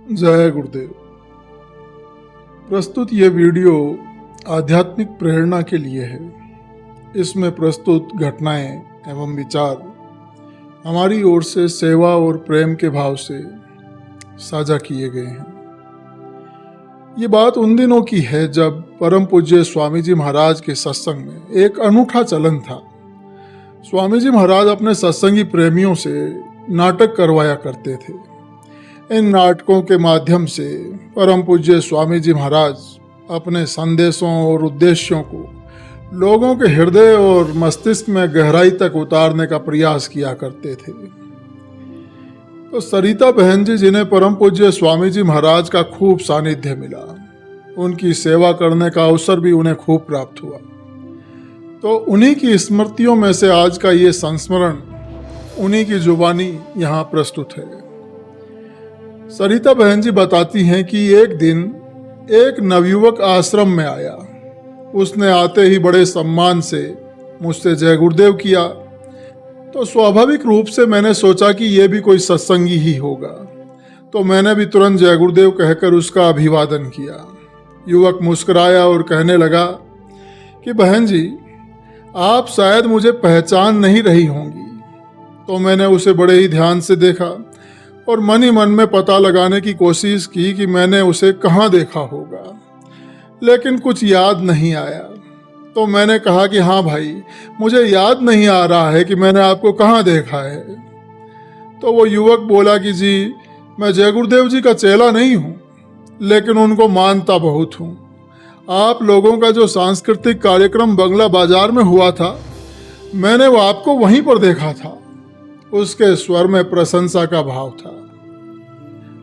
जय गुरुदेव। प्रस्तुत ये वीडियो आध्यात्मिक प्रेरणा के लिए है। इसमें प्रस्तुत घटनाएं एवं विचार हमारी ओर से सेवा और प्रेम के भाव से साझा किए गए हैं। ये बात उन दिनों की है जब परम पूज्य स्वामी जी महाराज के सत्संग में एक अनूठा चलन था। स्वामी जी महाराज अपने सत्संगी प्रेमियों से नाटक करवाया करते थे। इन नाटकों के माध्यम से परम पूज्य स्वामी जी महाराज अपने संदेशों और उद्देश्यों को लोगों के हृदय और मस्तिष्क में गहराई तक उतारने का प्रयास किया करते थे। तो सरिता बहन जी, जिन्हें परम पूज्य स्वामी जी महाराज का खूब सानिध्य मिला, उनकी सेवा करने का अवसर भी उन्हें खूब प्राप्त हुआ। तो उन्हीं की स्मृतियों में से आज का ये संस्मरण उन्हीं की जुबानी यहाँ प्रस्तुत है। सरिता बहन जी बताती हैं कि एक दिन एक नवयुवक आश्रम में आया। उसने आते ही बड़े सम्मान से मुझसे जय गुरुदेव किया। तो स्वाभाविक रूप से मैंने सोचा कि यह भी कोई सत्संगी ही होगा, तो मैंने भी तुरंत जय गुरुदेव कहकर उसका अभिवादन किया। युवक मुस्कुराया और कहने लगा कि बहन जी, आप शायद मुझे पहचान नहीं रही होंगी। तो मैंने उसे बड़े ही ध्यान से देखा और मन ही मन में पता लगाने की कोशिश की कि मैंने उसे कहाँ देखा होगा, लेकिन कुछ याद नहीं आया। तो मैंने कहा कि हाँ भाई, मुझे याद नहीं आ रहा है कि मैंने आपको कहाँ देखा है। तो वो युवक बोला कि जी, मैं जय गुरुदेव जी का चेला नहीं हूँ, लेकिन उनको मानता बहुत हूँ। आप लोगों का जो सांस्कृतिक कार्यक्रम बंगला बाजार में हुआ था, मैंने वो आपको वहीं पर देखा था। उसके स्वर में प्रशंसा का भाव था।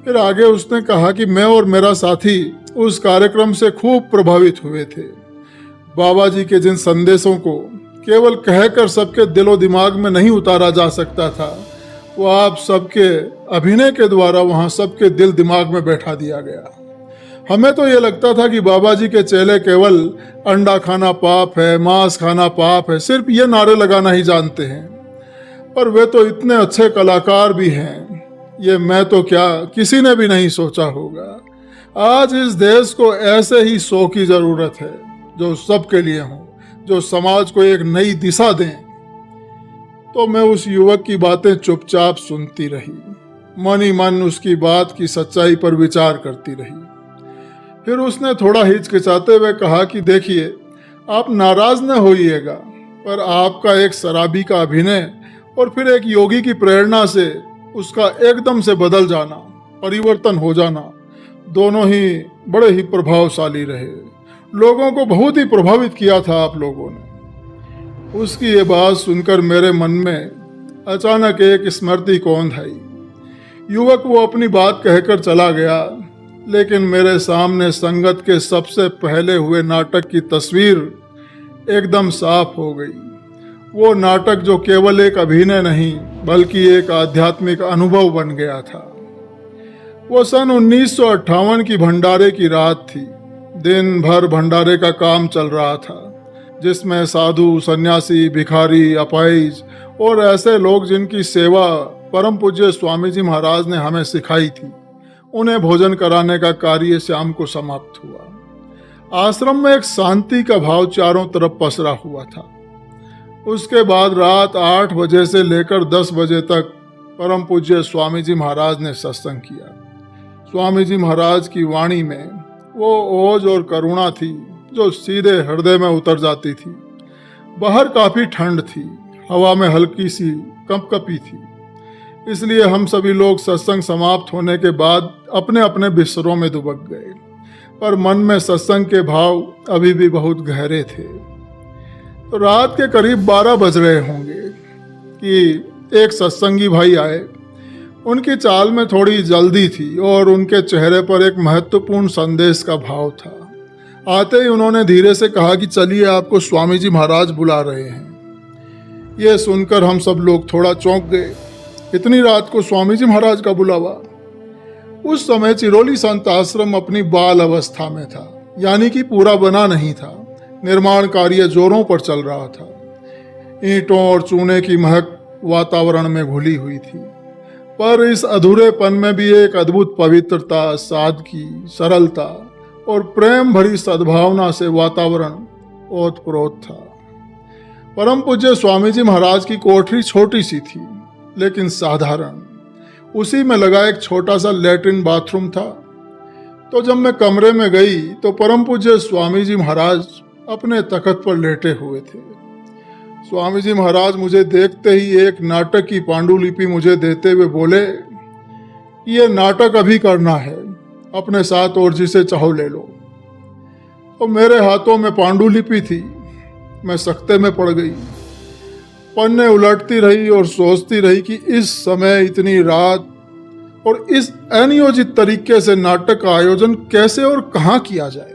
फिर आगे उसने कहा कि मैं और मेरा साथी उस कार्यक्रम से खूब प्रभावित हुए थे। बाबा जी के जिन संदेशों को केवल कहकर सबके दिलो दिमाग में नहीं उतारा जा सकता था, वो आप सबके अभिनय के द्वारा वहाँ सबके दिल दिमाग में बैठा दिया गया। हमें तो ये लगता था कि बाबा जी के चेले केवल अंडा खाना पाप है, मांस खाना पाप है, सिर्फ ये नारे लगाना ही जानते हैं। पर वे तो इतने अच्छे कलाकार भी हैं, ये मैं तो क्या, किसी ने भी नहीं सोचा होगा। आज इस देश को ऐसे ही 100 की जरूरत है जो सबके लिए हो, जो समाज को एक नई दिशा दें। तो मैं उस युवक की बातें चुपचाप सुनती रही, मन ही मन उसकी बात की सच्चाई पर विचार करती रही। फिर उसने थोड़ा हिचकिचाते हुए कहा कि देखिए, आप नाराज न होइएगा, पर आपका एक शराबी का अभिनय और फिर एक योगी की प्रेरणा से उसका एकदम से बदल जाना, परिवर्तन हो जाना, दोनों ही बड़े ही प्रभावशाली रहे। लोगों को बहुत ही प्रभावित किया था आप लोगों ने। उसकी ये बात सुनकर मेरे मन में अचानक एक स्मृति कौंध आई। युवक वो अपनी बात कहकर चला गया, लेकिन मेरे सामने संगत के सबसे पहले हुए नाटक की तस्वीर एकदम साफ हो गई। वो नाटक जो केवल एक अभिनय नहीं बल्कि एक आध्यात्मिक अनुभव बन गया था। वो सन 1958 की भंडारे की रात थी। दिन भर भंडारे का काम चल रहा था, जिसमें साधु, सन्यासी, भिखारी, अपाहिज और ऐसे लोग जिनकी सेवा परम पूज्य स्वामी जी महाराज ने हमें सिखाई थी, उन्हें भोजन कराने का कार्य शाम को समाप्त हुआ। आश्रम में एक शांति का भाव चारों तरफ पसरा हुआ था। उसके बाद रात 8 बजे से लेकर 10 बजे तक परम पूज्य स्वामी जी महाराज ने सत्संग किया। स्वामी जी महाराज की वाणी में वो ओज और करुणा थी जो सीधे हृदय में उतर जाती थी। बाहर काफ़ी ठंड थी, हवा में हल्की सी कंपकपी थी। इसलिए हम सभी लोग सत्संग समाप्त होने के बाद अपने अपने बिस्तरों में दुबक गए, पर मन में सत्संग के भाव अभी भी बहुत गहरे थे। तो रात के करीब 12 बज रहे होंगे कि एक सत्संगी भाई आए। उनकी चाल में थोड़ी जल्दी थी और उनके चेहरे पर एक महत्वपूर्ण संदेश का भाव था। आते ही उन्होंने धीरे से कहा कि चलिए, आपको स्वामी जी महाराज बुला रहे हैं। ये सुनकर हम सब लोग थोड़ा चौंक गए। इतनी रात को स्वामी जी महाराज का बुलावा। उस समय चिरोली संत आश्रम अपनी बाल अवस्था में था, यानी कि पूरा बना नहीं था। निर्माण कार्य जोरों पर चल रहा था। ईंटों और चूने की महक वातावरण में घुली हुई थी। पर इस अधूरेपन में भी एक अद्भुत पवित्रता, सादगी, सरलता और प्रेम भरी सद्भावना से वातावरण ओतप्रोत था। परम पूज्य स्वामी जी महाराज की कोठरी छोटी सी थी, लेकिन साधारण। उसी में लगा एक छोटा सा लैट्रिन बाथरूम था। तो जब मैं कमरे में गई तो परम पूज्य स्वामी जी महाराज अपने तख्त पर लेटे हुए थे। स्वामी जी महाराज मुझे देखते ही एक नाटक की पांडुलिपि मुझे देते हुए बोले, ये नाटक अभी करना है, अपने साथ और जिसे चाहो ले लो। तो मेरे हाथों में पांडुलिपि थी। मैं सख्ते में पड़ गई। पन्ने उलटती रही और सोचती रही कि इस समय, इतनी रात और इस अनियोजित तरीके से नाटक का आयोजन कैसे और कहाँ किया जाए।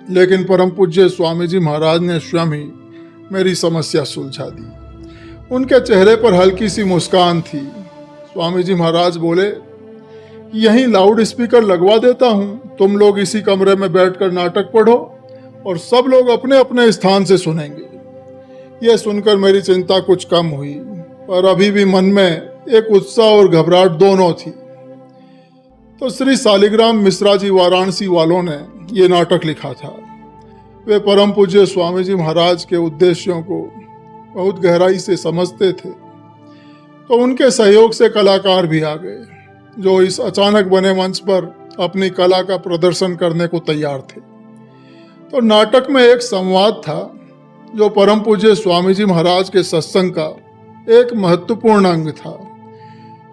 लेकिन परम पूज्य स्वामी जी महाराज ने स्वयं ही मेरी समस्या सुलझा दी। उनके चेहरे पर हल्की सी मुस्कान थी। स्वामी जी महाराज बोले, यहीं लाउड स्पीकर लगवा देता हूँ, तुम लोग इसी कमरे में बैठकर नाटक पढ़ो और सब लोग अपने अपने स्थान से सुनेंगे। यह सुनकर मेरी चिंता कुछ कम हुई, पर अभी भी मन में एक उत्साह और घबराहट दोनों थी। तो श्री शालिग्राम मिश्रा जी वाराणसी वालों ने ये नाटक लिखा था। वे परम पूज्य स्वामी जी महाराज के उद्देश्यों को बहुत गहराई से समझते थे। तो उनके सहयोग से कलाकार भी आ गए, जो इस अचानक बने मंच पर अपनी कला का प्रदर्शन करने को तैयार थे। तो नाटक में एक संवाद था, जो परम पूज्य स्वामी जी महाराज के सत्संग का एक महत्वपूर्ण अंग था।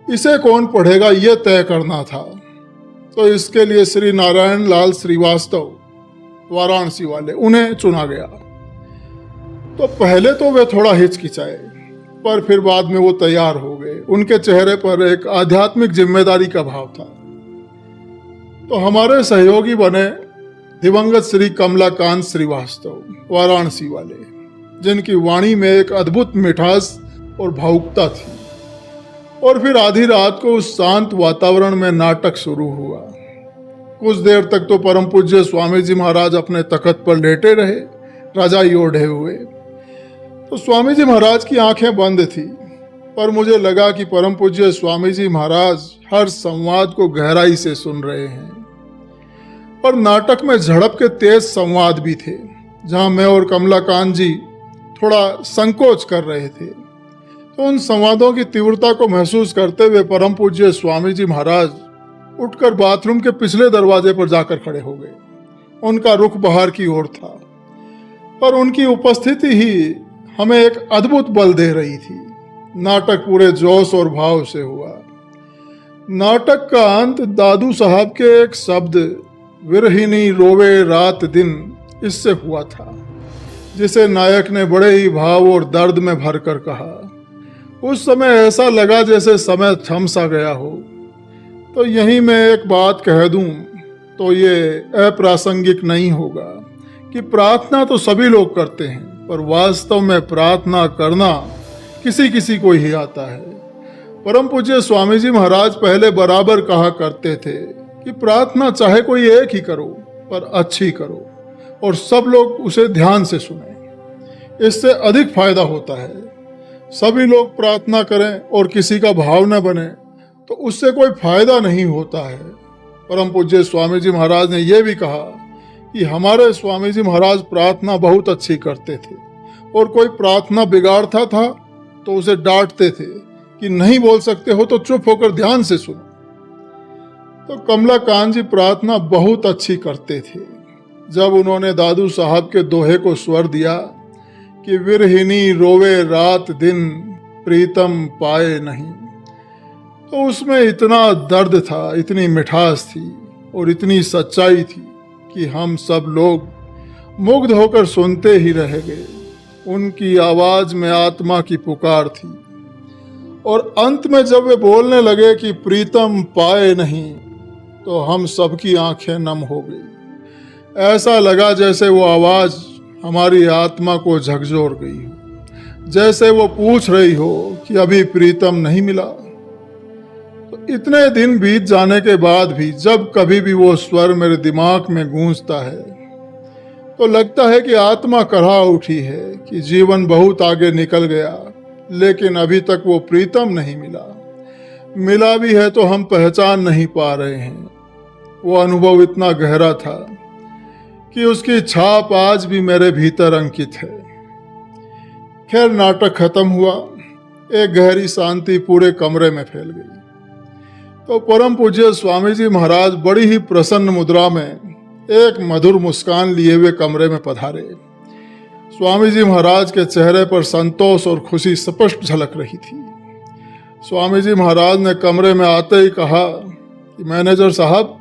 इसे कौन पढ़ेगा यह तय करना था। तो इसके लिए श्री नारायण लाल श्रीवास्तव वाराणसी वाले, उन्हें चुना गया। तो पहले तो वे थोड़ा हिचकिचाए, पर फिर बाद में वो तैयार हो गए। उनके चेहरे पर एक आध्यात्मिक जिम्मेदारी का भाव था। तो हमारे सहयोगी बने दिवंगत श्री कमलाकांत श्रीवास्तव वाराणसी वाले, जिनकी वाणी में एक अद्भुत मिठास और भावुकता थी। और फिर आधी रात को उस शांत वातावरण में नाटक शुरू हुआ। कुछ देर तक तो परम पूज्य स्वामी जी महाराज अपने तख्त पर लेटे रहे, रजाई ओढ़े हुए। तो स्वामी जी महाराज की आंखें बंद थी, पर मुझे लगा कि परम पूज्य स्वामी जी महाराज हर संवाद को गहराई से सुन रहे हैं। और नाटक में झड़प के तेज संवाद भी थे, जहां मैं और कमलाकांत जी थोड़ा संकोच कर रहे थे। तो उन संवादों की तीव्रता को महसूस करते हुए परम पूज्य स्वामी जी महाराज उठकर बाथरूम के पिछले दरवाजे पर जाकर खड़े हो गए। उनका रुख बाहर की ओर था, पर उनकी उपस्थिति ही हमें एक अद्भुत बल दे रही थी। नाटक पूरे जोश और भाव से हुआ। नाटक का अंत दादू साहब के एक शब्द, विरहिनी रोवे रात दिन, इससे हुआ था, जिसे नायक ने बड़े ही भाव और दर्द में भरकर कहा। उस समय ऐसा लगा जैसे समय थम सा गया हो। तो यहीं मैं एक बात कह दूं तो ये अप्रासंगिक नहीं होगा कि प्रार्थना तो सभी लोग करते हैं, पर वास्तव में प्रार्थना करना किसी किसी को ही आता है। परम पूज्य स्वामी जी महाराज पहले बराबर कहा करते थे कि प्रार्थना चाहे कोई एक ही करो, पर अच्छी करो और सब लोग उसे ध्यान से सुने। इससे अधिक फायदा होता है। सभी लोग प्रार्थना करें और किसी का भाव न बने तो उससे कोई फायदा नहीं होता है। परम पूज्य स्वामी जी महाराज ने यह भी कहा कि हमारे स्वामी जी महाराज प्रार्थना बहुत अच्छी करते थे, और कोई प्रार्थना बिगाड़ता था तो उसे डांटते थे कि नहीं बोल सकते हो तो चुप होकर ध्यान से सुनो। तो कमलाकांत जी प्रार्थना बहुत अच्छी करते थे। जब उन्होंने दादू साहब के दोहे को स्वर दिया कि विरहिनी रोवे रात दिन प्रीतम पाए नहीं, तो उसमें इतना दर्द था, इतनी मिठास थी और इतनी सच्चाई थी कि हम सब लोग मुग्ध होकर सुनते ही रह गए। उनकी आवाज में आत्मा की पुकार थी। और अंत में जब वे बोलने लगे कि प्रीतम पाए नहीं, तो हम सबकी आंखें नम हो गई। ऐसा लगा जैसे वो आवाज हमारी आत्मा को झकझोर गई हो, जैसे वो पूछ रही हो कि अभी प्रीतम नहीं मिला। तो इतने दिन बीत जाने के बाद भी जब कभी भी वो स्वर मेरे दिमाग में गूंजता है, तो लगता है कि आत्मा करहा उठी है कि जीवन बहुत आगे निकल गया, लेकिन अभी तक वो प्रीतम नहीं मिला। मिला भी है तो हम पहचान नहीं पा रहे हैं। वो अनुभव इतना गहरा था कि उसकी छाप आज भी मेरे भीतर अंकित है। खैर, नाटक खत्म हुआ। एक गहरी शांति पूरे कमरे में फैल गई। तो परम पूज्य स्वामी जी महाराज बड़ी ही प्रसन्न मुद्रा में एक मधुर मुस्कान लिए हुए कमरे में पधारे। स्वामी जी महाराज के चेहरे पर संतोष और खुशी स्पष्ट झलक रही थी। स्वामी जी महाराज ने कमरे में आते ही कहा कि मैनेजर साहब,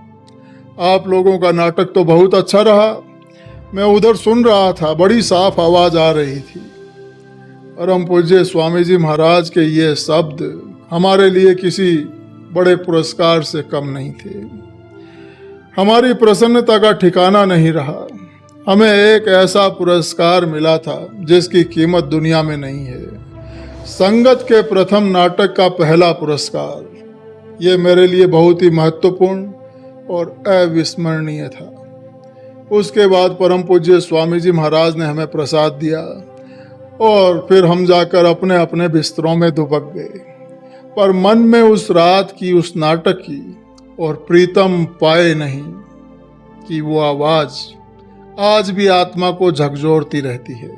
आप लोगों का नाटक तो बहुत अच्छा रहा। मैं उधर सुन रहा था, बड़ी साफ आवाज आ रही थी। परम पूज्य स्वामी जी महाराज के ये शब्द हमारे लिए किसी बड़े पुरस्कार से कम नहीं थे। हमारी प्रसन्नता का ठिकाना नहीं रहा। हमें एक ऐसा पुरस्कार मिला था जिसकी कीमत दुनिया में नहीं है। संगत के प्रथम नाटक का पहला पुरस्कार। ये मेरे लिए बहुत ही महत्वपूर्ण और अविस्मरणीय था। उसके बाद परम पूज्य स्वामी जी महाराज ने हमें प्रसाद दिया और फिर हम जाकर अपने अपने बिस्तरों में दुबक गए। पर मन में उस रात की, उस नाटक की और प्रीतम पाए नहीं कि वो आवाज आज भी आत्मा को झकझोरती रहती है।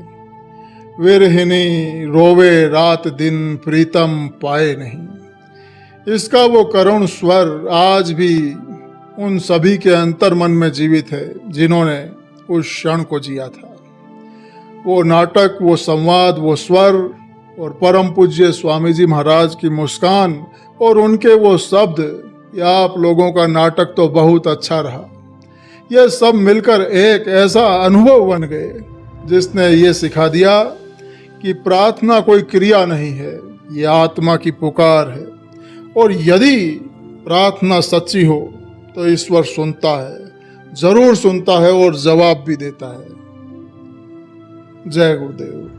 विरहिनी रोवे रात दिन प्रीतम पाए नहीं। इसका वो करुण स्वर आज भी उन सभी के अंतर्मन में जीवित है जिन्होंने उस क्षण को जिया था। वो नाटक, वो संवाद, वो स्वर और परम पूज्य स्वामी जी महाराज की मुस्कान और उनके वो शब्द, या आप लोगों का नाटक तो बहुत अच्छा रहा, ये सब मिलकर एक ऐसा अनुभव बन गए जिसने ये सिखा दिया कि प्रार्थना कोई क्रिया नहीं है, ये आत्मा की पुकार है। और यदि प्रार्थना सच्ची हो तो ईश्वर सुनता है, जरूर सुनता है और जवाब भी देता है। जय गुरुदेव।